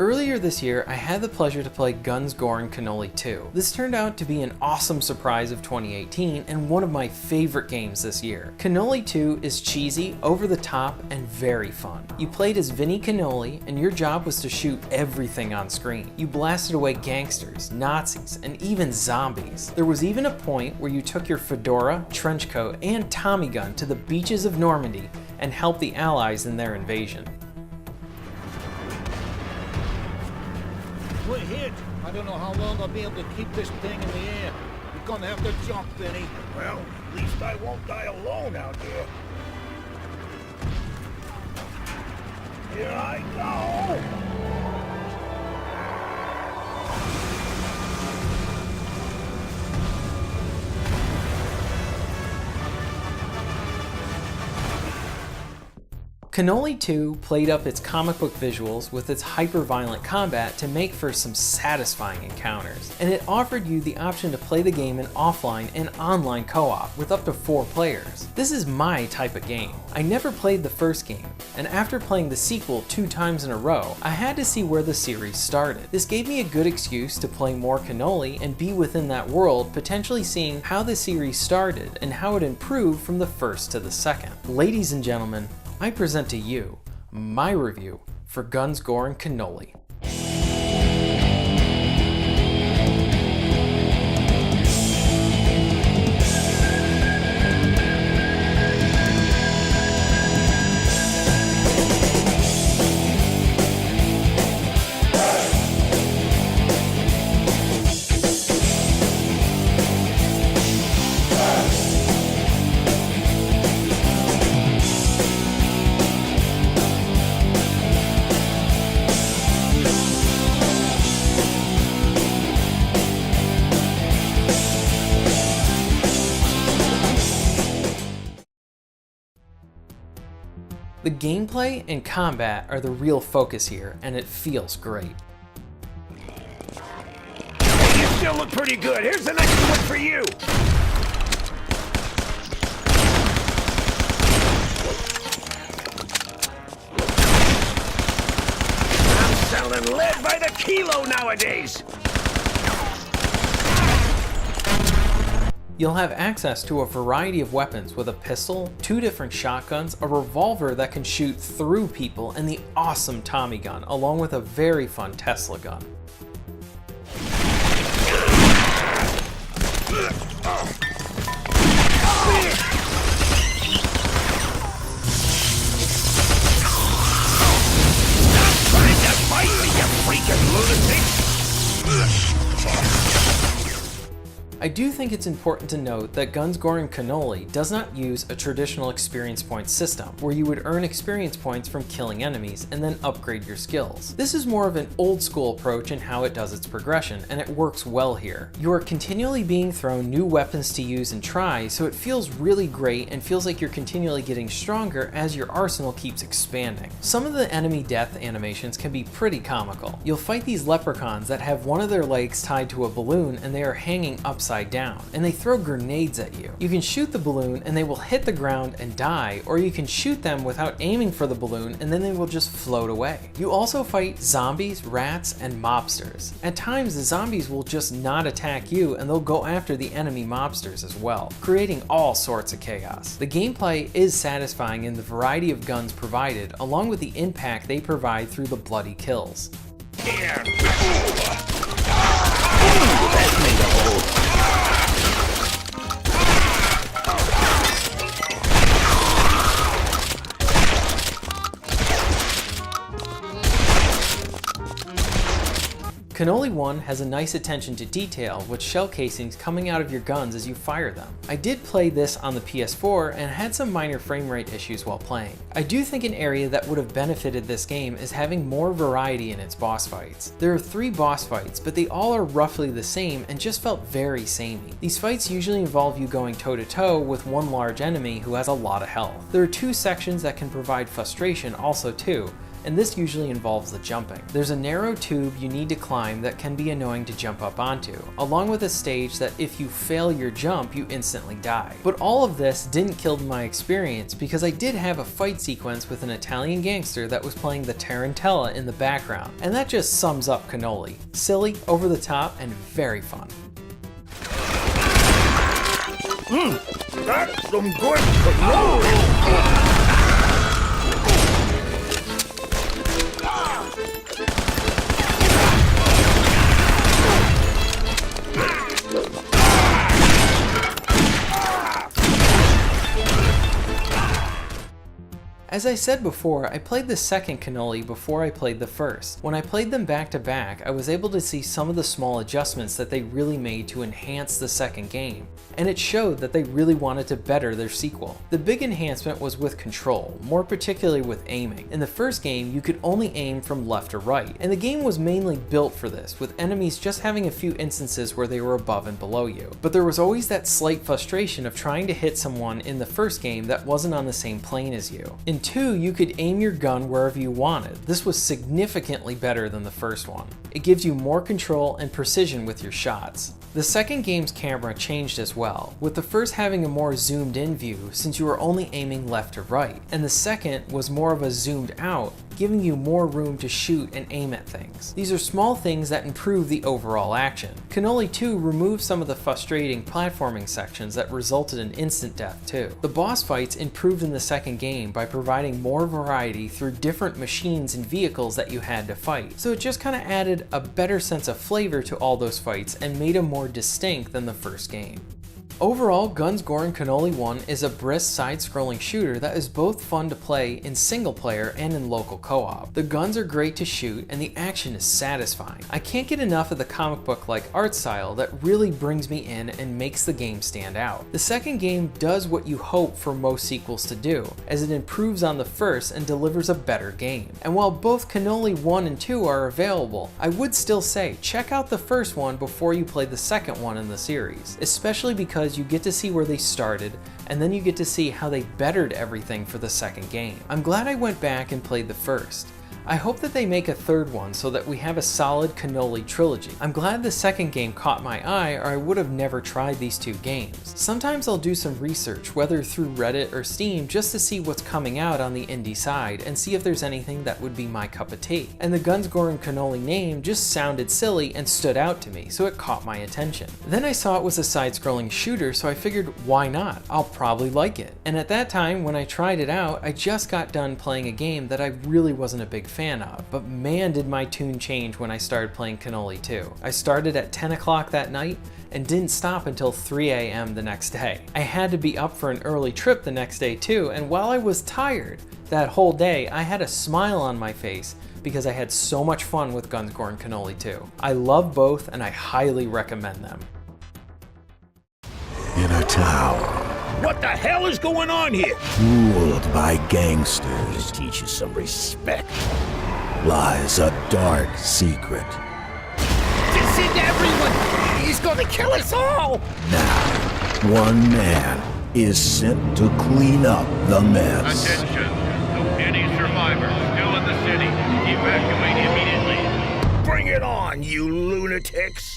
Earlier this year, I had the pleasure to play Gore and Cannoli 2. This turned out to be an awesome surprise of 2018 and one of my favorite games this year. Cannoli 2 is cheesy, over the top, and very fun. You played as Vinnie Cannoli, and your job was to shoot everything on screen. You blasted away gangsters, Nazis, and even zombies. There was even a point where you took your fedora, trench coat, and Tommy gun to the beaches of Normandy and helped the Allies in their invasion. We're hit. I don't know how long I'll be able to keep this thing in the air. You're gonna have to jump, Vinny. Well, at least I won't die alone out here. Here I go! Cannoli 2 played up its comic book visuals with its hyper-violent combat to make for some satisfying encounters, and it offered you the option to play the game in offline and online co-op with up to 4 players. This is my type of game. I never played the first game, and after playing the sequel 2 times in a row, I had to see where the series started. This gave me a good excuse to play more Cannoli and be within that world, potentially seeing how the series started and how it improved from the first to the second. Ladies and gentlemen, I present to you my review for Gore and Cannoli. The gameplay and combat are the real focus here, and it feels great. Hey, you still look pretty good. Here's the next one for you. I'm selling lead by the kilo nowadays. You'll have access to a variety of weapons with a pistol, 2 different shotguns, a revolver that can shoot through people, and the awesome Tommy gun, along with a very fun Tesla gun. Trying to fight me, you freaking lunatic! I do think it's important to note that Gore and Cannoli does not use a traditional experience point system, where you would earn experience points from killing enemies and then upgrade your skills. This is more of an old school approach in how it does its progression, and it works well here. You are continually being thrown new weapons to use and try, so it feels really great and feels like you're continually getting stronger as your arsenal keeps expanding. Some of the enemy death animations can be pretty comical. You'll fight these leprechauns that have one of their legs tied to a balloon and they are hanging upside down, and they throw grenades at you. You can shoot the balloon and they will hit the ground and die, or you can shoot them without aiming for the balloon and then they will just float away. You also fight zombies, rats, and mobsters. At times the zombies will just not attack you and they'll go after the enemy mobsters as well, creating all sorts of chaos. The gameplay is satisfying in the variety of guns provided, along with the impact they provide through the bloody kills. Here. Cannoli 1 has a nice attention to detail with shell casings coming out of your guns as you fire them. I did play this on the PS4 and had some minor frame rate issues while playing. I do think an area that would have benefited this game is having more variety in its boss fights. There are 3 boss fights, but they all are roughly the same and just felt very samey. These fights usually involve you going toe to toe with one large enemy who has a lot of health. There are 2 sections that can provide frustration also too, and this usually involves the jumping. There's a narrow tube you need to climb that can be annoying to jump up onto, along with a stage that if you fail your jump, you instantly die. But all of this didn't kill my experience because I did have a fight sequence with an Italian gangster that was playing the Tarantella in the background, and that just sums up Cannoli. Silly, over the top, and very fun. That's some good cannoli! As I said before, I played the second Cannoli before I played the first. When I played them back to back, I was able to see some of the small adjustments that they really made to enhance the second game, and it showed that they really wanted to better their sequel. The big enhancement was with control, more particularly with aiming. In the first game, you could only aim from left to right, and the game was mainly built for this, with enemies just having a few instances where they were above and below you. But there was always that slight frustration of trying to hit someone in the first game that wasn't on the same plane as you. In 2, you could aim your gun wherever you wanted. This was significantly better than the first one. It gives you more control and precision with your shots. The second game's camera changed as well, with the first having a more zoomed in view since you were only aiming left to right, and the second was more of a zoomed out, giving you more room to shoot and aim at things. These are small things that improve the overall action. Cannoli 2 removed some of the frustrating platforming sections that resulted in instant death too. The boss fights improved in the second game by providing more variety through different machines and vehicles that you had to fight, so it just kind of added a better sense of flavor to all those fights and made them more distinct than the first game. Overall, Guns, Gore and Cannoli 1 is a brisk side-scrolling shooter that is both fun to play in single player and in local co-op. The guns are great to shoot and the action is satisfying. I can't get enough of the comic book-like art style that really brings me in and makes the game stand out. The second game does what you hope for most sequels to do, as it improves on the first and delivers a better game. And while both Cannoli 1 and 2 are available, I would still say check out the first one before you play the second one in the series, especially because you get to see where they started, and then you get to see how they bettered everything for the second game. I'm glad I went back and played the first. I hope that they make a third one so that we have a solid Cannoli trilogy. I'm glad the second game caught my eye, or I would have never tried these two games. Sometimes I'll do some research, whether through Reddit or Steam, just to see what's coming out on the indie side and see if there's anything that would be my cup of tea. And the Guns, Gore and Cannoli name just sounded silly and stood out to me, so it caught my attention. Then I saw it was a side-scrolling shooter, so I figured, why not? I'll probably like it. And at that time, when I tried it out, I just got done playing a game that I really wasn't a big fan of, but man did my tune change when I started playing Cannoli 2. I started at 10 o'clock that night and didn't stop until 3 a.m. the next day. I had to be up for an early trip the next day too, and while I was tired that whole day, I had a smile on my face because I had so much fun with Guns, Gore and Cannoli 2. I love both and I highly recommend them. In a town What the hell is going on here? ruled by gangsters Teach you some respect. lies a dark secret. This is everyone! He's gonna kill us all! Now, one man is sent to clean up the mess. Attention. Any survivors still in the city, evacuate immediately. Bring it on, you lunatics!